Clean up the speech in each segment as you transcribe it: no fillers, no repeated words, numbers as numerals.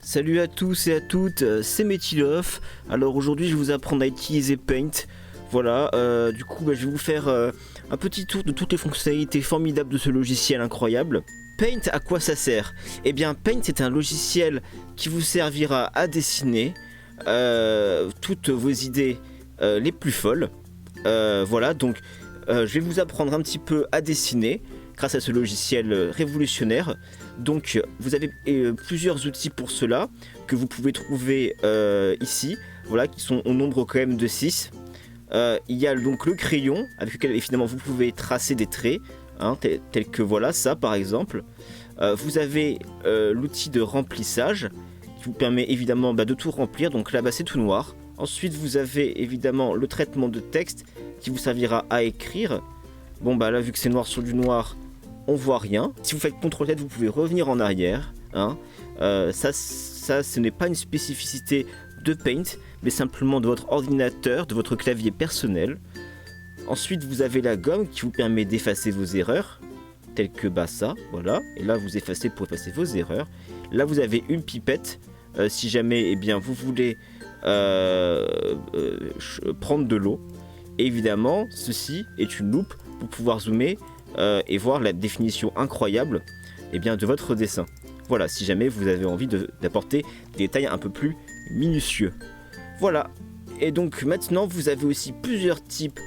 Salut à tous et à toutes, c'est Metilov. Alors aujourd'hui je vais vous apprendre à utiliser Paint. Voilà, du coup je vais vous faire un petit tour de toutes les fonctionnalités formidables de ce logiciel incroyable. Paint, à quoi ça sert? Eh bien Paint c'est un logiciel qui vous servira à dessiner toutes vos idées les plus folles. Voilà, donc je vais vous apprendre un petit peu à dessiner grâce à ce logiciel révolutionnaire. Donc vous avez plusieurs outils pour cela que vous pouvez trouver ici, voilà, qui sont au nombre quand même de 6. Il y a donc le crayon avec lequel finalement vous pouvez tracer des traits, hein, tels que voilà ça par exemple. Vous avez l'outil de remplissage qui vous permet évidemment de tout remplir, donc là c'est tout noir. Ensuite vous avez évidemment le traitement de texte qui vous servira à écrire. Bon là vu que c'est noir sur du noir, on voit rien. Si vous faites CTRL-Z, vous pouvez revenir en arrière, hein. Ça ce n'est pas une spécificité de Paint, mais simplement de votre ordinateur, de votre clavier personnel. Ensuite vous avez la gomme qui vous permet d'effacer vos erreurs, telles que ça, voilà. Et là vous effacez pour effacer vos erreurs. Là vous avez une pipette, si jamais vous voulez prendre de l'eau. Et évidemment ceci est une loupe pour pouvoir zoomer et voir la définition incroyable de votre dessin. Voilà, si jamais vous avez envie d'apporter des détails un peu plus minutieux. Voilà, et donc maintenant vous avez aussi plusieurs types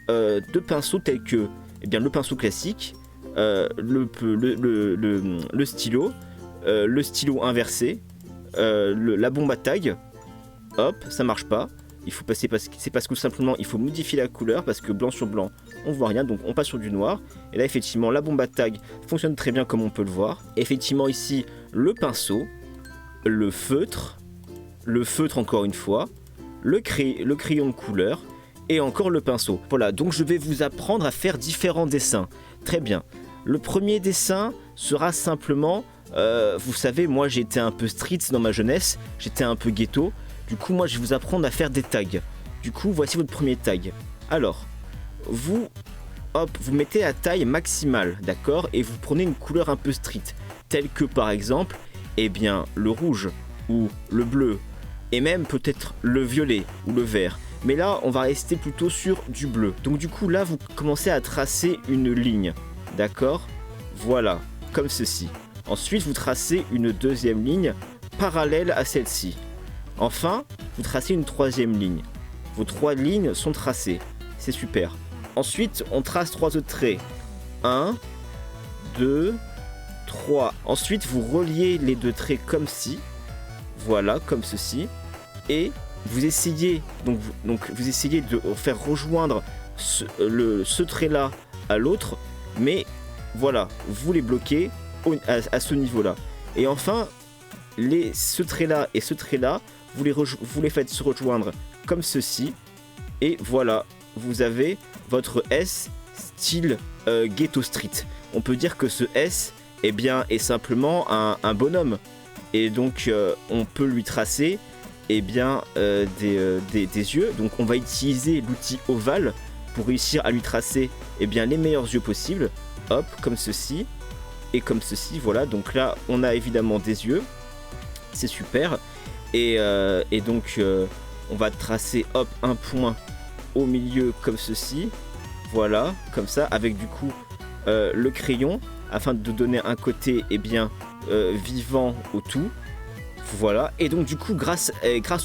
de pinceaux tels que le pinceau classique, le stylo, le stylo inversé, la bombe à tag. Hop, ça marche pas. Il faut passer c'est parce que simplement il faut modifier la couleur parce que blanc sur blanc on voit rien, donc on passe sur du noir. Et là effectivement la bombe à tag fonctionne très bien comme on peut le voir. Effectivement ici le pinceau, le feutre encore une fois, le crayon de couleur et encore le pinceau. Voilà, donc je vais vous apprendre à faire différents dessins. Très bien. Le premier dessin sera simplement, vous savez, moi j'étais un peu street dans ma jeunesse, j'étais un peu ghetto. Du coup, moi, je vais vous apprendre à faire des tags. Du coup, voici votre premier tag. Alors, vous mettez à taille maximale, d'accord? Et vous prenez une couleur un peu street, telle que par exemple, le rouge ou le bleu, et même peut-être le violet ou le vert. Mais là, on va rester plutôt sur du bleu. Donc du coup, là, vous commencez à tracer une ligne, d'accord? Voilà, comme ceci. Ensuite, vous tracez une deuxième ligne parallèle à celle-ci. Enfin, vous tracez une troisième ligne. Vos 3 lignes sont tracées. C'est super. Ensuite, on trace 3 autres traits. 1, 2, 3. Ensuite, vous reliez les 2 traits comme ci. Voilà, comme ceci. Et vous essayez, vous essayez de faire rejoindre ce trait-là à l'autre. Mais voilà, vous les bloquez à ce niveau-là. Et enfin, ce trait-là et ce trait-là, vous les faites se rejoindre comme ceci. Et voilà, vous avez votre S style Ghetto Street. On peut dire que ce S est simplement un bonhomme. Et donc on peut lui tracer des yeux. Donc on va utiliser l'outil ovale pour réussir à lui tracer les meilleurs yeux possibles. Hop, comme ceci. Et comme ceci, voilà. Donc là, on a évidemment des yeux. C'est super. Et donc on va tracer un point au milieu comme ceci, voilà, comme ça, avec du coup le crayon afin de donner un côté vivant au tout. Voilà, et donc du coup grâce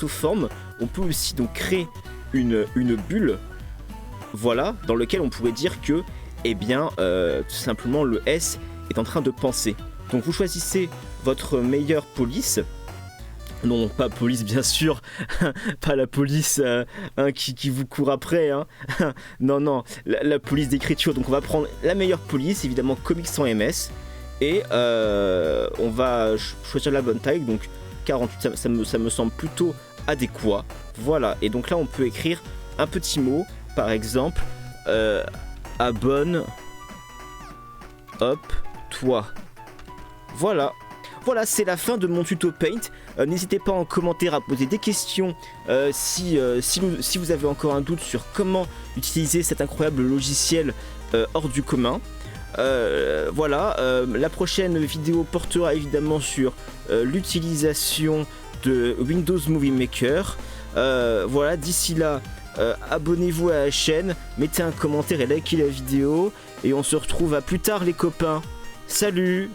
aux formes on peut aussi donc créer une bulle, voilà, dans lequel on pourrait dire que tout simplement le S est en train de penser. Donc vous choisissez votre meilleure police. Non, pas police bien sûr, pas la police qui vous court après, hein. non, la police d'écriture. Donc on va prendre la meilleure police, évidemment Comics sans MS, et on va choisir la bonne taille, donc 48, ça me semble plutôt adéquat. Voilà, et donc là on peut écrire un petit mot, par exemple, abonne, hop, toi. Voilà, c'est la fin de mon tuto Paint. N'hésitez pas en commentaire à poser des questions si vous avez encore un doute sur comment utiliser cet incroyable logiciel hors du commun. Voilà, la prochaine vidéo portera évidemment sur l'utilisation de Windows Movie Maker. Voilà, d'ici là, abonnez-vous à la chaîne, mettez un commentaire et likez la vidéo. Et on se retrouve à plus tard les copains. Salut!